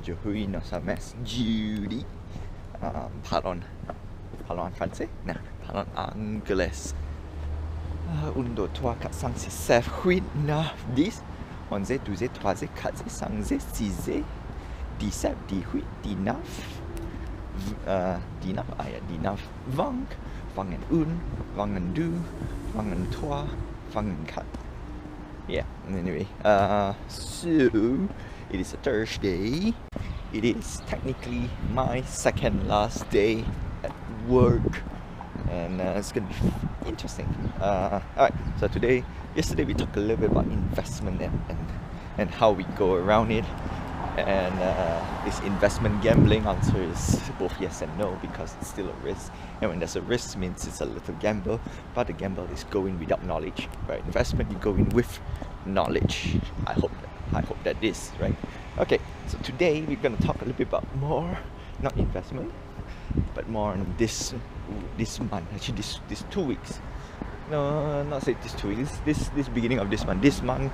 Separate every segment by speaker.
Speaker 1: Aujourd'hui, nous sommes jeudi. Parlons en français? Non, parlons anglais. 1, 2, 3, 4, 5, 6, 7, 8, 9, 10, 11, 12, 13, 14, 15, 16, 17, 18, 19, 19, 20, 21, 22, 23, 24. Yeah, anyway, so it is a Thursday. It is technically my second last day at work, and it's gonna be interesting. Alright, so yesterday we talked a little bit about investment and how we go around it. And is investment gambling? Answer is both yes and no, because it's still a risk. And when there's a risk, means it's a little gamble, but the gamble is going without knowledge, right? Investment, you go in with knowledge. I hope that is right. Okay, so today we're gonna talk a little bit about more, not investment, but more on this month. Actually, this 2 weeks. No, not say this 2 weeks. This beginning of this month. This month,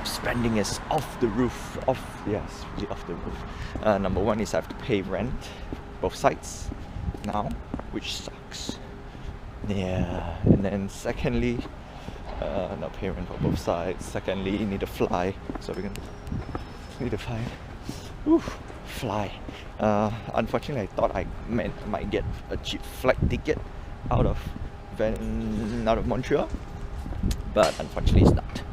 Speaker 1: spending is off the roof. Yes, really off the roof. Number one is I have to pay rent, both sides now, which sucks. Yeah, and then secondly, not pay rent for both sides. Secondly, you need to fly. So we're gonna need to fly. Fly. Unfortunately, I thought I might get a cheap flight ticket out of Montreal, but unfortunately it's not.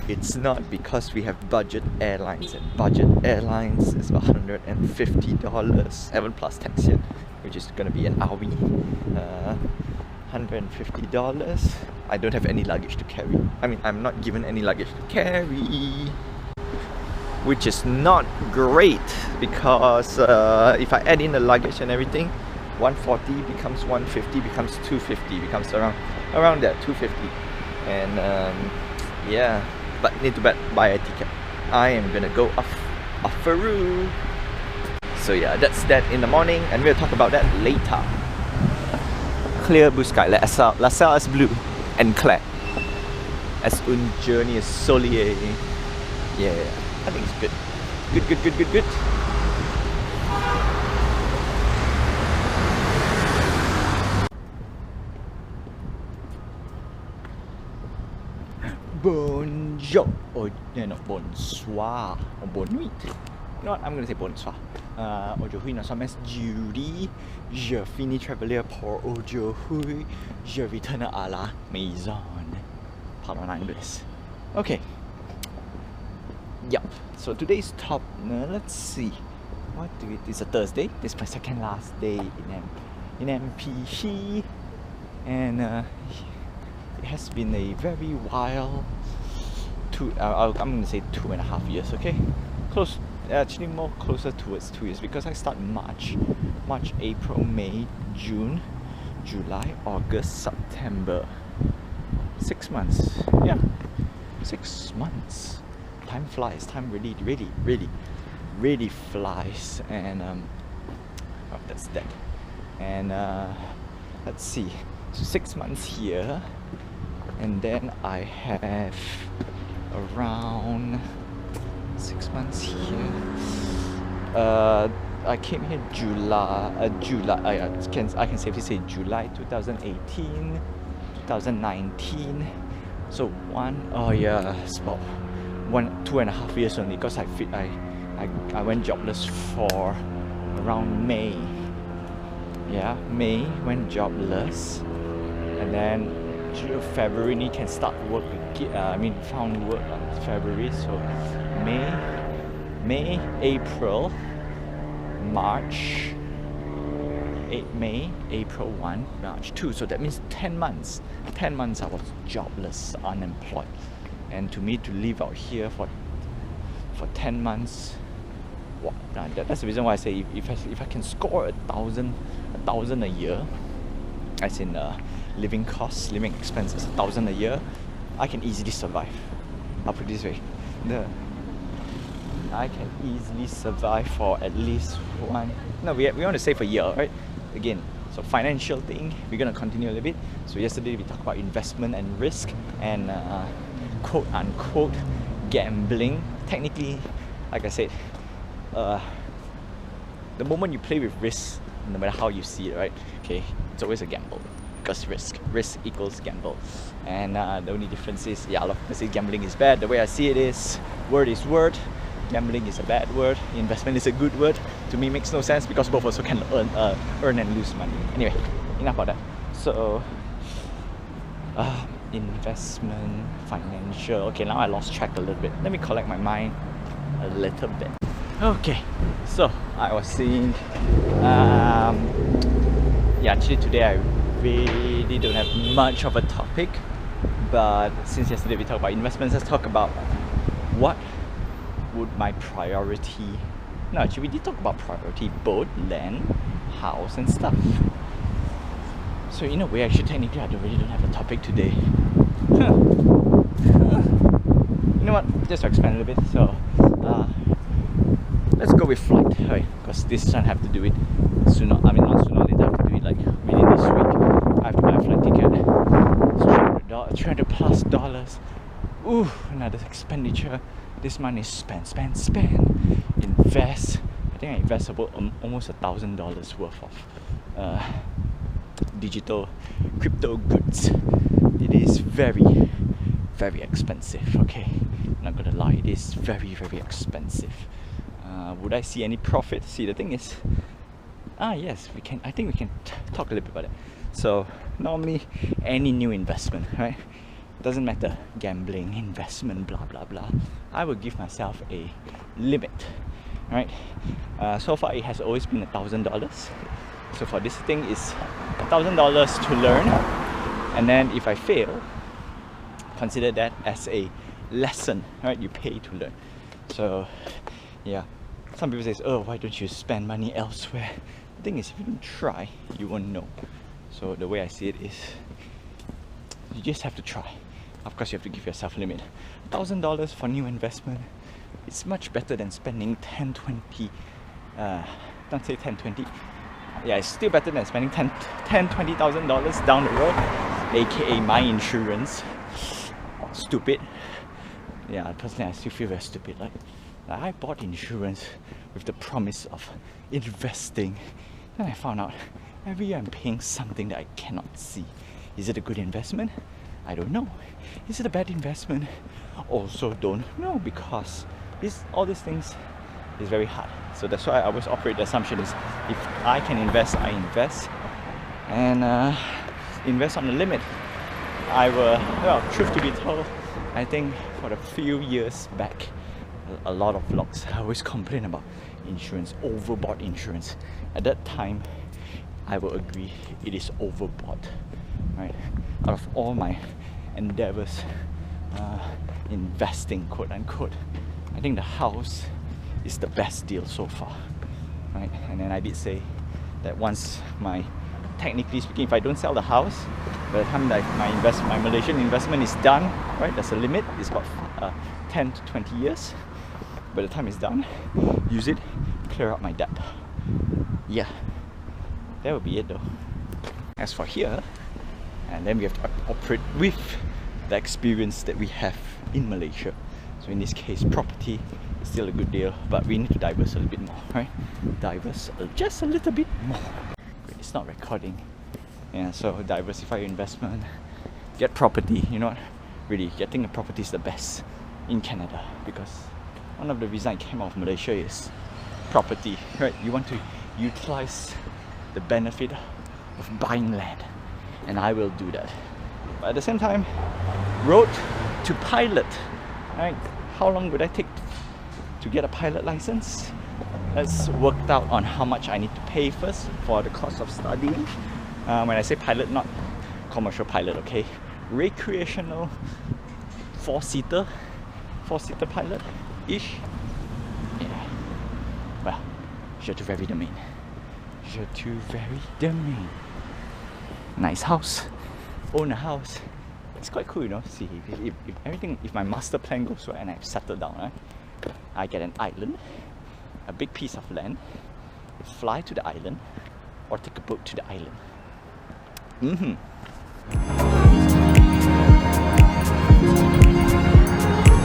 Speaker 1: It's not, because we have budget airlines, and budget airlines is about $150, 7 plus tax yet, which is gonna be an hour. $150. I don't have any luggage to carry. I mean, I'm not given any luggage to carry, which is not great, because if I add in the luggage and everything, 140 becomes 150, becomes 250, becomes around that 250, and yeah, but need to buy a ticket. I am gonna go off Peru. So yeah, that's that in the morning, and we'll talk about that later. Clear blue sky, la salle est blue and clair. As une journée soleil. Yeah, I think it's good. Good. Bonjour. Oh, no, bonsoir. Or bonne nuit. You know what? I'm going to say bonsoir. Aujourd'hui, nous sommes jeudi. Je finis travailler pour aujourd'hui. Je retourne à la maison. Parlons anglais. Okay. Yep. So today's top. Let's see. What do it? It's a Thursday. This is my second last day in MPC, and it has been a very wild I'm gonna say 2.5 years. Okay, close. Actually, more closer towards 2 years, because I start March, April, May, June, July, August, September. 6 months. Yeah, 6 months. Time flies. Time really flies. And oh, that's that. And let's see. So 6 months here, and then I have around 6 months here. I came here July. I can safely say July 2018, 2019. So it's about 2.5 years only, because I went jobless for around May. Yeah, May went jobless, and then February you can start work again. Found work on February. So May, April, March, May, April 1, March 2. So that means 10 months. 10 months I was jobless, unemployed, and to me to live out here for 10 months. That's the reason why I say if I can score 1,000 a year, as in living costs, living expenses, 1,000 a year, I can easily survive. I'll put it this way: I can easily survive for at least one. No, we want to save a year, right? Again, so financial thing, we're gonna continue a little bit. So yesterday we talked about investment and risk, and quote unquote gambling. Technically, like I said, the moment you play with risk, no matter how you see it, right? Okay, it's always a gamble because risk equals gamble, and the only difference is, yeah, a lot of people say gambling is bad. The way I see it is, word is word. Gambling is a bad word. Investment is a good word. To me, it makes no sense because both also can earn and lose money. Anyway, enough about that. So, investment, financial. Okay, now I lost track a little bit. Let me collect my mind a little bit. Okay, so I was saying, yeah, actually today I really don't have much of a topic, but since yesterday we talked about investments, let's talk about what would my priority. No, actually we did talk about priority, both land, house and stuff. So in a way, actually technically I really don't have a topic today. You know what, just to expand a little bit, so let's go with flight, right? Because this one I have to do it sooner. I mean, not sooner, later. I have to do it like within this week. I have to buy a flight ticket. It's $300 plus. Ooh, another expenditure. This money is spend. Invest. I think I invest about almost $1,000 worth of digital crypto goods. It is very, very expensive. Okay, I'm not gonna lie. It is very, very expensive. Would I see any profit? See, the thing is, yes, we can. I think we can talk a little bit about it. So normally, any new investment, right? Doesn't matter, gambling, investment, blah blah blah. I will give myself a limit, right? So far, it has always been $1,000. So for this thing, is $1,000 to learn, and then if I fail, consider that as a lesson, right? You pay to learn. So yeah, some people say, oh, why don't you spend money elsewhere? The thing is, if you don't try, you won't know. So the way I see it is, you just have to try. Of course, you have to give yourself a limit. $1,000 for new investment, it's much better than spending 10, 20, don't say 10, 20. Yeah, it's still better than spending $20,000 down the road, aka my insurance. Stupid. Yeah, personally, I still feel very stupid. Like I bought insurance with the promise of investing. Then I found out every year I'm paying something that I cannot see. Is it a good investment? I don't know. Is it a bad investment? Also don't know, because all these things is very hard. So that's why I always operate the assumption is, if I can invest, I invest, and invest on the limit. I will, well, truth to be told, I think for a few years back, a lot of vlogs, I always complain about insurance, overbought insurance. At that time, I will agree, it is overbought, right? Out of all my endeavors, investing, quote unquote, I think the house is the best deal so far, right? And then I did say that once technically speaking, if I don't sell the house, by the time that my Malaysian investment is done, right? There's a limit. It's about 10 to 20 years. By the time it's done, use it, clear out my debt. Yeah, that would be it though. As for here, and then we have to operate with the experience that we have in Malaysia. So in this case, property is still a good deal, but we need to diverse a little bit more, right? Diverse just a little bit more. It's not recording. Yeah, so diversify your investment, get property. You know what? Really, getting a property is the best in Canada, because one of the reasons I came out of Malaysia is property, right? You want to utilize the benefit of buying land, and I will do that. But at the same time, road to pilot, right? How long would I take to get a pilot license? Let's work out on how much I need to pay first for the cost of studying. When I say pilot, not commercial pilot, okay? Recreational four-seater pilot-ish. Yeah. Well, je te verrai demain. Je te verrai demain. Nice house. Own a house. It's quite cool, you know. See, if everything, if my master plan goes well and I've settled down, right? I get an island, a big piece of land, fly to the island, or take a boat to the island.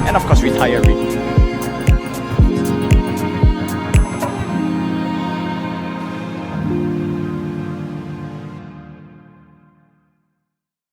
Speaker 1: And of course, retire